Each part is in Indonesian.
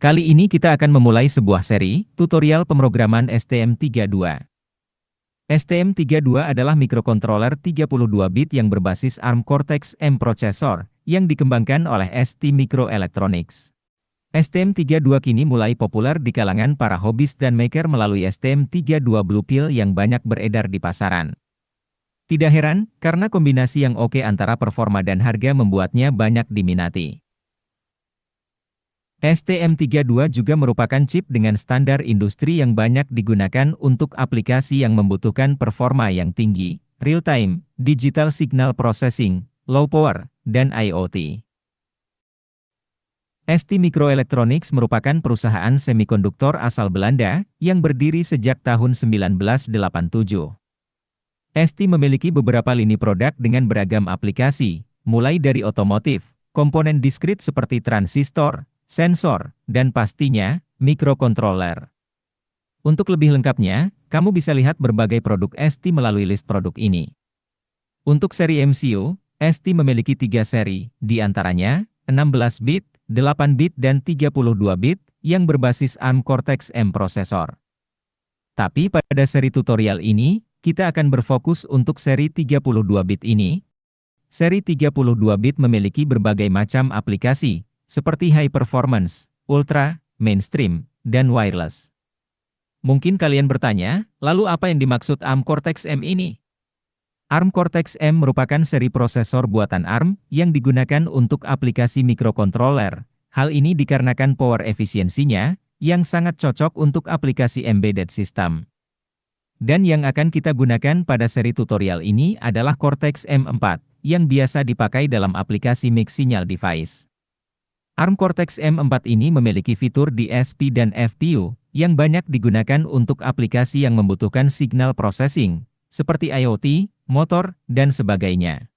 Kali ini kita akan memulai sebuah seri tutorial pemrograman STM32. STM32 adalah mikrokontroler 32 bit yang berbasis ARM Cortex-M processor yang dikembangkan oleh ST Microelectronics. STM32 kini mulai populer di kalangan para hobis dan maker melalui STM32 Blue Pill yang banyak beredar di pasaran. Tidak heran, karena kombinasi yang oke antara performa dan harga membuatnya banyak diminati. STM32 juga merupakan chip dengan standar industri yang banyak digunakan untuk aplikasi yang membutuhkan performa yang tinggi, real-time, digital signal processing, low power, dan IoT. ST Microelectronics merupakan perusahaan semikonduktor asal Belanda yang berdiri sejak tahun 1987. ST memiliki beberapa lini produk dengan beragam aplikasi, mulai dari otomotif, komponen diskrit seperti transistor, sensor, dan pastinya, mikrokontroler. Untuk lebih lengkapnya, kamu bisa lihat berbagai produk ST melalui list produk ini. Untuk seri MCU, ST memiliki 3 seri, di antaranya 16 bit, 8 bit dan 32 bit, yang berbasis ARM Cortex-M processor. Tapi pada seri tutorial ini, kita akan berfokus untuk seri 32 bit ini. Seri 32 bit memiliki berbagai macam aplikasi, seperti high performance, ultra, mainstream, dan wireless. Mungkin kalian bertanya, lalu apa yang dimaksud ARM Cortex-M ini? ARM Cortex-M merupakan seri prosesor buatan ARM yang digunakan untuk aplikasi mikrokontroler. Hal ini dikarenakan power efisiensinya yang sangat cocok untuk aplikasi embedded system. Dan yang akan kita gunakan pada seri tutorial ini adalah Cortex-M4 yang biasa dipakai dalam aplikasi mix signal device. ARM Cortex-M4 ini memiliki fitur DSP dan FPU yang banyak digunakan untuk aplikasi yang membutuhkan signal processing, seperti IoT, motor, dan sebagainya.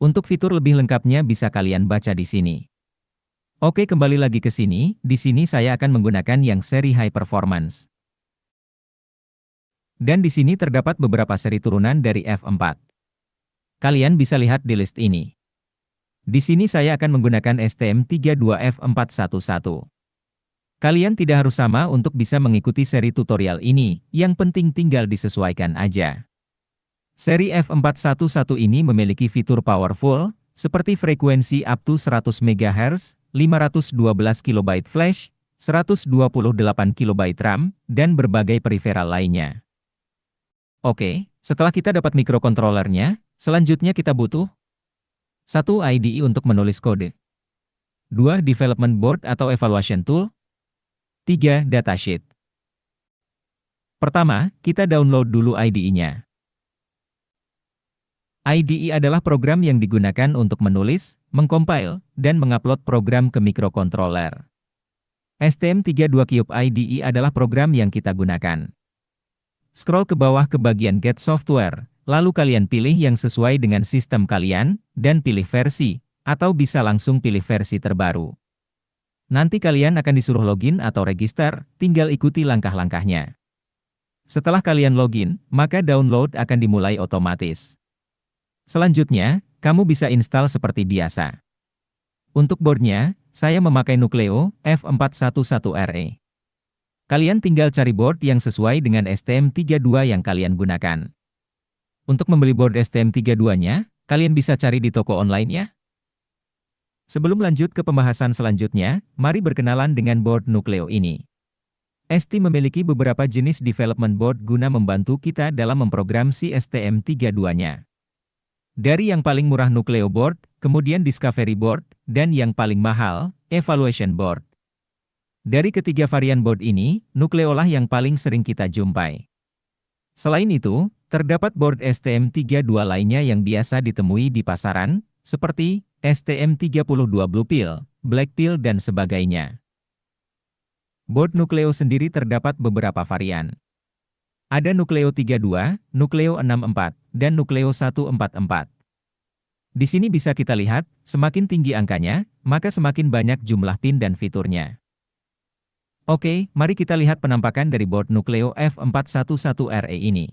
Untuk fitur lebih lengkapnya bisa kalian baca di sini. Oke, kembali lagi ke sini, di sini saya akan menggunakan yang seri high performance. Dan di sini terdapat beberapa seri turunan dari F4. Kalian bisa lihat di list ini. Di sini saya akan menggunakan STM32F411. Kalian tidak harus sama untuk bisa mengikuti seri tutorial ini, yang penting tinggal disesuaikan aja. Seri F411 ini memiliki fitur powerful, seperti frekuensi up to 100 MHz, 512 KB flash, 128 KB RAM, dan berbagai peripheral lainnya. Oke, setelah kita dapat mikrokontrolernya, selanjutnya kita butuh 1. IDE untuk menulis kode. 2. Development board atau evaluation tool. 3. Datasheet. Pertama, kita download dulu IDE-nya. IDE adalah program yang digunakan untuk menulis, mengcompile, dan mengupload program ke mikrokontroler. STM32 Cube IDE adalah program yang kita gunakan. Scroll ke bawah ke bagian Get Software, lalu kalian pilih yang sesuai dengan sistem kalian, dan pilih versi, atau bisa langsung pilih versi terbaru. Nanti kalian akan disuruh login atau register, tinggal ikuti langkah-langkahnya. Setelah kalian login, maka download akan dimulai otomatis. Selanjutnya, kamu bisa install seperti biasa. Untuk boardnya, saya memakai Nucleo F411RE. Kalian tinggal cari board yang sesuai dengan STM32 yang kalian gunakan. Untuk membeli board STM32-nya, kalian bisa cari di toko online ya. Sebelum lanjut ke pembahasan selanjutnya, mari berkenalan dengan board Nucleo ini. ST memiliki beberapa jenis development board guna membantu kita dalam memprogram si STM32-nya. Dari yang paling murah Nucleo board, kemudian Discovery board, dan yang paling mahal, Evaluation board. Dari ketiga varian board ini, Nucleo lah yang paling sering kita jumpai. Selain itu, terdapat board STM32 lainnya yang biasa ditemui di pasaran, seperti STM32 Blue Pill, Black Pill dan sebagainya. Board Nucleo sendiri terdapat beberapa varian. Ada Nucleo 32, Nucleo 64, dan Nucleo 144. Di sini bisa kita lihat, semakin tinggi angkanya, maka semakin banyak jumlah pin dan fiturnya. Oke, mari kita lihat penampakan dari board Nucleo F411RE ini.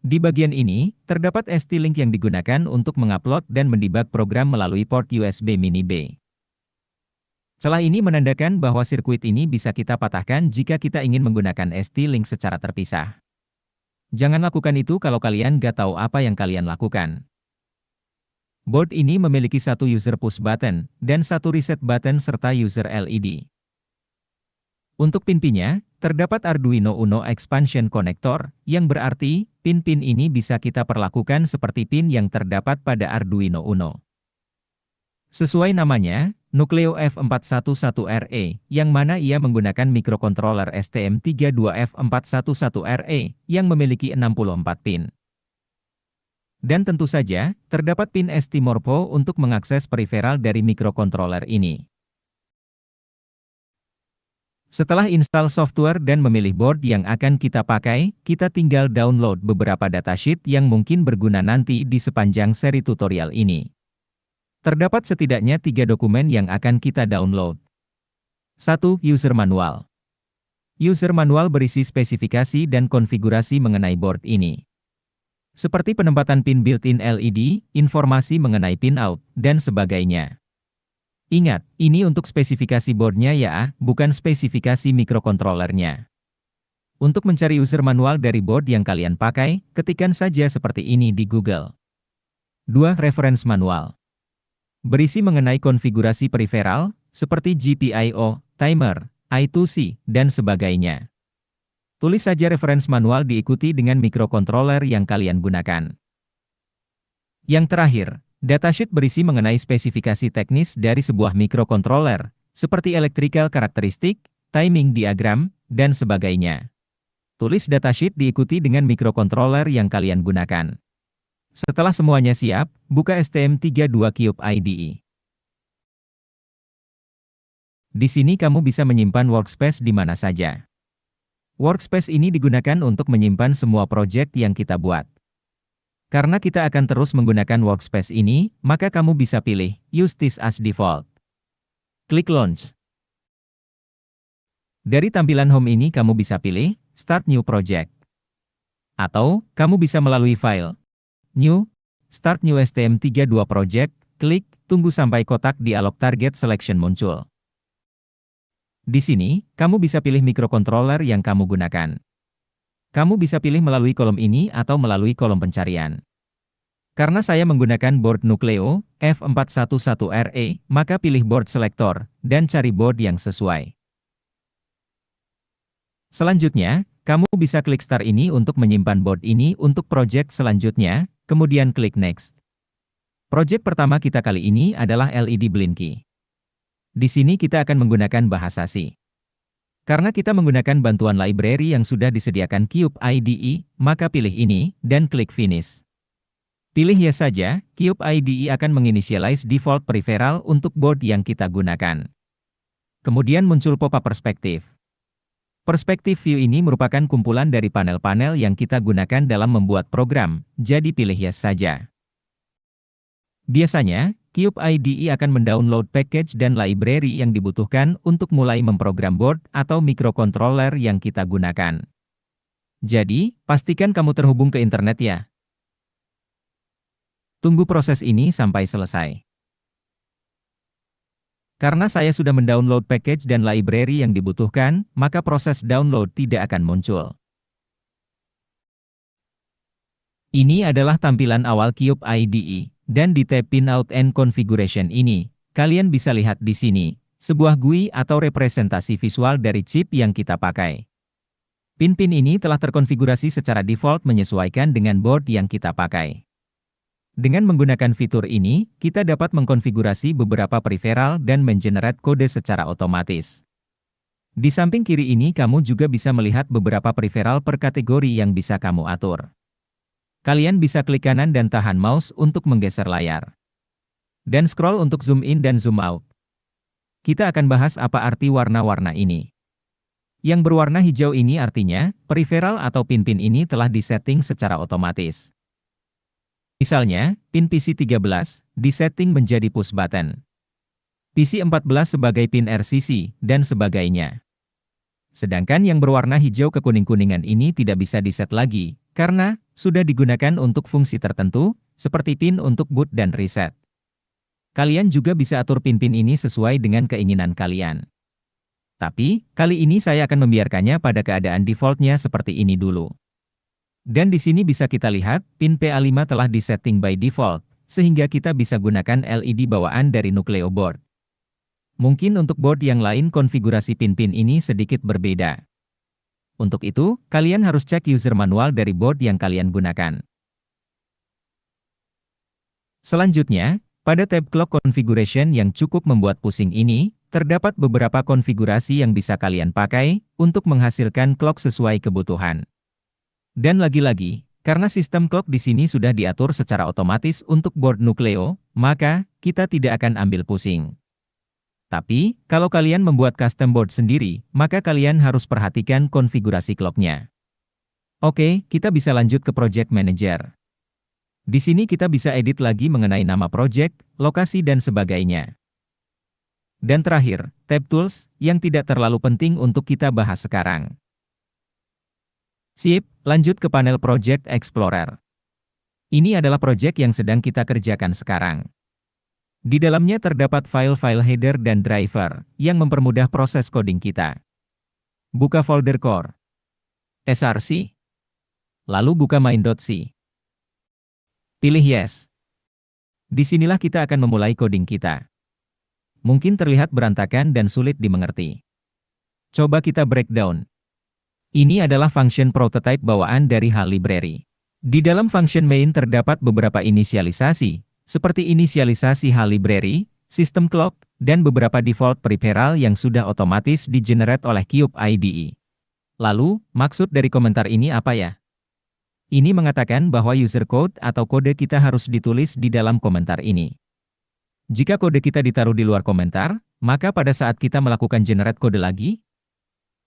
Di bagian ini, terdapat ST-Link yang digunakan untuk mengupload dan mendebug program melalui port USB Mini B. Celah ini menandakan bahwa sirkuit ini bisa kita patahkan jika kita ingin menggunakan ST-Link secara terpisah. Jangan lakukan itu kalau kalian gak tahu apa yang kalian lakukan. Board ini memiliki satu user push button, dan satu reset button serta user LED. Untuk pin-pinnya, terdapat Arduino Uno Expansion Connector, yang berarti, pin-pin ini bisa kita perlakukan seperti pin yang terdapat pada Arduino Uno. Sesuai namanya, Nucleo F411RE, yang mana ia menggunakan mikrokontroler STM32F411RE, yang memiliki 64 pin. Dan tentu saja, terdapat pin STMorpho untuk mengakses periferal dari mikrokontroler ini. Setelah install software dan memilih board yang akan kita pakai, kita tinggal download beberapa datasheet yang mungkin berguna nanti di sepanjang seri tutorial ini. Terdapat setidaknya 3 dokumen yang akan kita download. 1. User Manual. User Manual berisi spesifikasi dan konfigurasi mengenai board ini. Seperti penempatan pin built-in LED, informasi mengenai pin out, dan sebagainya. Ingat, ini untuk spesifikasi boardnya ya, bukan spesifikasi mikrokontrolernya. Untuk mencari user manual dari board yang kalian pakai, ketikkan saja seperti ini di Google. 2. Reference Manual. Berisi mengenai konfigurasi periferal, seperti GPIO, timer, I2C, dan sebagainya. Tulis saja reference manual diikuti dengan mikrokontroler yang kalian gunakan. Yang terakhir, datasheet berisi mengenai spesifikasi teknis dari sebuah mikrokontroler, seperti electrical karakteristik, timing diagram, dan sebagainya. Tulis datasheet diikuti dengan mikrokontroler yang kalian gunakan. Setelah semuanya siap, buka STM32Cube IDE. Di sini kamu bisa menyimpan workspace di mana saja. Workspace ini digunakan untuk menyimpan semua proyek yang kita buat. Karena kita akan terus menggunakan workspace ini, maka kamu bisa pilih Use this as default. Klik Launch. Dari tampilan Home ini kamu bisa pilih Start New Project. Atau, kamu bisa melalui File, New, Start New STM32 Project, klik, tunggu sampai kotak dialog Target Selection muncul. Di sini, kamu bisa pilih mikrokontroler yang kamu gunakan. Kamu bisa pilih melalui kolom ini atau melalui kolom pencarian. Karena saya menggunakan board Nucleo F411RE, maka pilih board selector, dan cari board yang sesuai. Selanjutnya, kamu bisa klik Start ini untuk menyimpan board ini untuk project selanjutnya, kemudian klik Next. Project pertama kita kali ini adalah LED Blinky. Di sini kita akan menggunakan bahasa C. Karena kita menggunakan bantuan library yang sudah disediakan Cube IDE, maka pilih ini, dan klik Finish. Pilih Yes saja, Cube IDE akan menginitialize default peripheral untuk board yang kita gunakan. Kemudian muncul pop-up perspektif. Perspektif view ini merupakan kumpulan dari panel-panel yang kita gunakan dalam membuat program, jadi pilih Yes saja. Biasanya, Cube IDE akan mendownload package dan library yang dibutuhkan untuk mulai memprogram board atau mikrokontroler yang kita gunakan. Jadi, pastikan kamu terhubung ke internet ya. Tunggu proses ini sampai selesai. Karena saya sudah mendownload package dan library yang dibutuhkan, maka proses download tidak akan muncul. Ini adalah tampilan awal Cube IDE, dan di tab Pinout and Configuration ini, kalian bisa lihat di sini, sebuah GUI atau representasi visual dari chip yang kita pakai. Pin-pin ini telah terkonfigurasi secara default menyesuaikan dengan board yang kita pakai. Dengan menggunakan fitur ini, kita dapat mengkonfigurasi beberapa periferal dan mengenerate kode secara otomatis. Di samping kiri ini kamu juga bisa melihat beberapa periferal per kategori yang bisa kamu atur. Kalian bisa klik kanan dan tahan mouse untuk menggeser layar. Dan scroll untuk zoom in dan zoom out. Kita akan bahas apa arti warna-warna ini. Yang berwarna hijau ini artinya, periferal atau pin-pin ini telah disetting secara otomatis. Misalnya, pin PC13 disetting menjadi push button. PC14 sebagai pin RCC, dan sebagainya. Sedangkan yang berwarna hijau kekuning-kuningan ini tidak bisa diset lagi, karena sudah digunakan untuk fungsi tertentu, seperti pin untuk boot dan reset. Kalian juga bisa atur pin-pin ini sesuai dengan keinginan kalian. Tapi, kali ini saya akan membiarkannya pada keadaan defaultnya seperti ini dulu. Dan di sini bisa kita lihat, pin PA5 telah disetting by default, sehingga kita bisa gunakan LED bawaan dari Nucleo board. Mungkin untuk board yang lain konfigurasi pin-pin ini sedikit berbeda. Untuk itu, kalian harus cek user manual dari board yang kalian gunakan. Selanjutnya, pada tab Clock Configuration yang cukup membuat pusing ini, terdapat beberapa konfigurasi yang bisa kalian pakai untuk menghasilkan clock sesuai kebutuhan. Dan lagi-lagi, karena sistem clock di sini sudah diatur secara otomatis untuk board Nucleo, maka kita tidak akan ambil pusing. Tapi, kalau kalian membuat custom board sendiri, maka kalian harus perhatikan konfigurasi clock-nya. Oke, kita bisa lanjut ke Project Manager. Di sini kita bisa edit lagi mengenai nama project, lokasi dan sebagainya. Dan terakhir, tab Tools, yang tidak terlalu penting untuk kita bahas sekarang. Sip, lanjut ke panel Project Explorer. Ini adalah project yang sedang kita kerjakan sekarang. Di dalamnya terdapat file-file header dan driver, yang mempermudah proses coding kita. Buka folder core. src. Lalu buka main.c. Pilih Yes. Disinilah kita akan memulai coding kita. Mungkin terlihat berantakan dan sulit dimengerti. Coba kita breakdown. Ini adalah function prototype bawaan dari HAL Library. Di dalam function main terdapat beberapa inisialisasi, seperti inisialisasi HAL Library, sistem clock, dan beberapa default peripheral yang sudah otomatis di-generate oleh Cube IDE. Lalu, maksud dari komentar ini apa ya? Ini mengatakan bahwa user code atau kode kita harus ditulis di dalam komentar ini. Jika kode kita ditaruh di luar komentar, maka pada saat kita melakukan generate kode lagi,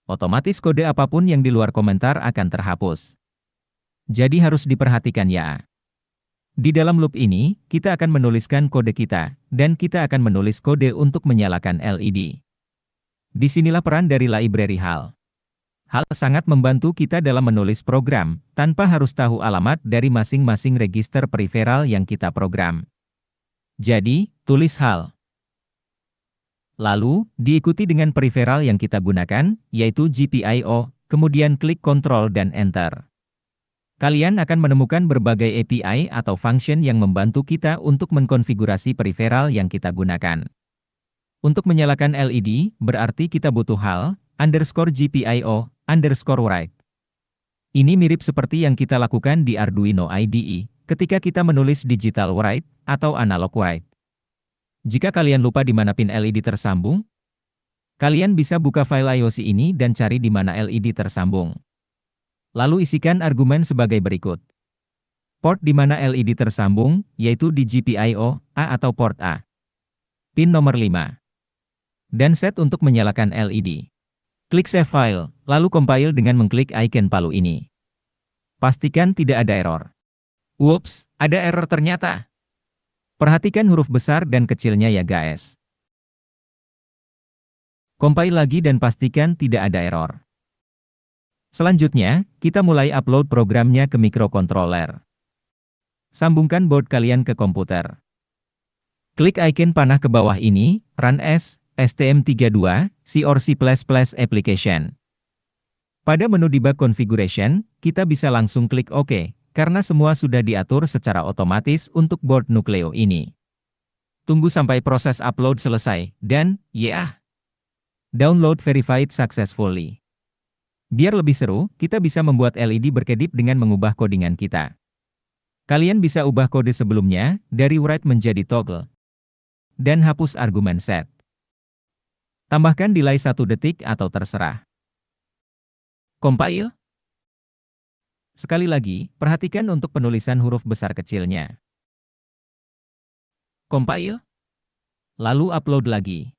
otomatis kode apapun yang di luar komentar akan terhapus. Jadi harus diperhatikan ya. Di dalam loop ini, kita akan menuliskan kode kita, dan kita akan menulis kode untuk menyalakan LED. Disinilah peran dari library HAL. HAL sangat membantu kita dalam menulis program, tanpa harus tahu alamat dari masing-masing register peripheral yang kita program. Jadi, tulis HAL. Lalu, diikuti dengan peripheral yang kita gunakan, yaitu GPIO, kemudian klik Ctrl dan Enter. Kalian akan menemukan berbagai API atau function yang membantu kita untuk mengkonfigurasi peripheral yang kita gunakan. Untuk menyalakan LED, berarti kita butuh HAL, _GPIO_write. Ini mirip seperti yang kita lakukan di Arduino IDE, ketika kita menulis digital write, atau analog write. Jika kalian lupa di mana pin LED tersambung, kalian bisa buka file IOC ini dan cari di mana LED tersambung. Lalu isikan argumen sebagai berikut. Port di mana LED tersambung, yaitu di GPIO, A atau port A. Pin nomor 5. Dan set untuk menyalakan LED. Klik Save File, lalu compile dengan mengklik icon palu ini. Pastikan tidak ada error. Ups, ada error ternyata. Perhatikan huruf besar dan kecilnya ya guys. Compile lagi dan pastikan tidak ada error. Selanjutnya, kita mulai upload programnya ke microcontroller. Sambungkan board kalian ke komputer. Klik icon panah ke bawah ini, Run as STM32, C or C++ application. Pada menu debug configuration, kita bisa langsung klik OK, karena semua sudah diatur secara otomatis untuk board Nucleo ini. Tunggu sampai proses upload selesai, dan, download verified successfully. Biar lebih seru, kita bisa membuat LED berkedip dengan mengubah codingan kita. Kalian bisa ubah kode sebelumnya, dari write menjadi toggle. Dan hapus argumen set. Tambahkan delay 1 detik atau terserah. Compile. Sekali lagi, perhatikan untuk penulisan huruf besar kecilnya. Compile. Lalu upload lagi.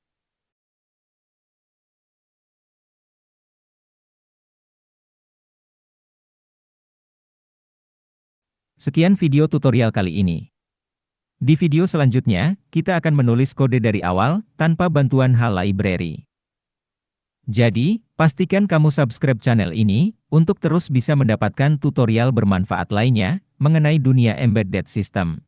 Sekian video tutorial kali ini. Di video selanjutnya, kita akan menulis kode dari awal, tanpa bantuan HAL Library. Jadi, pastikan kamu subscribe channel ini, untuk terus bisa mendapatkan tutorial bermanfaat lainnya, mengenai dunia embedded system.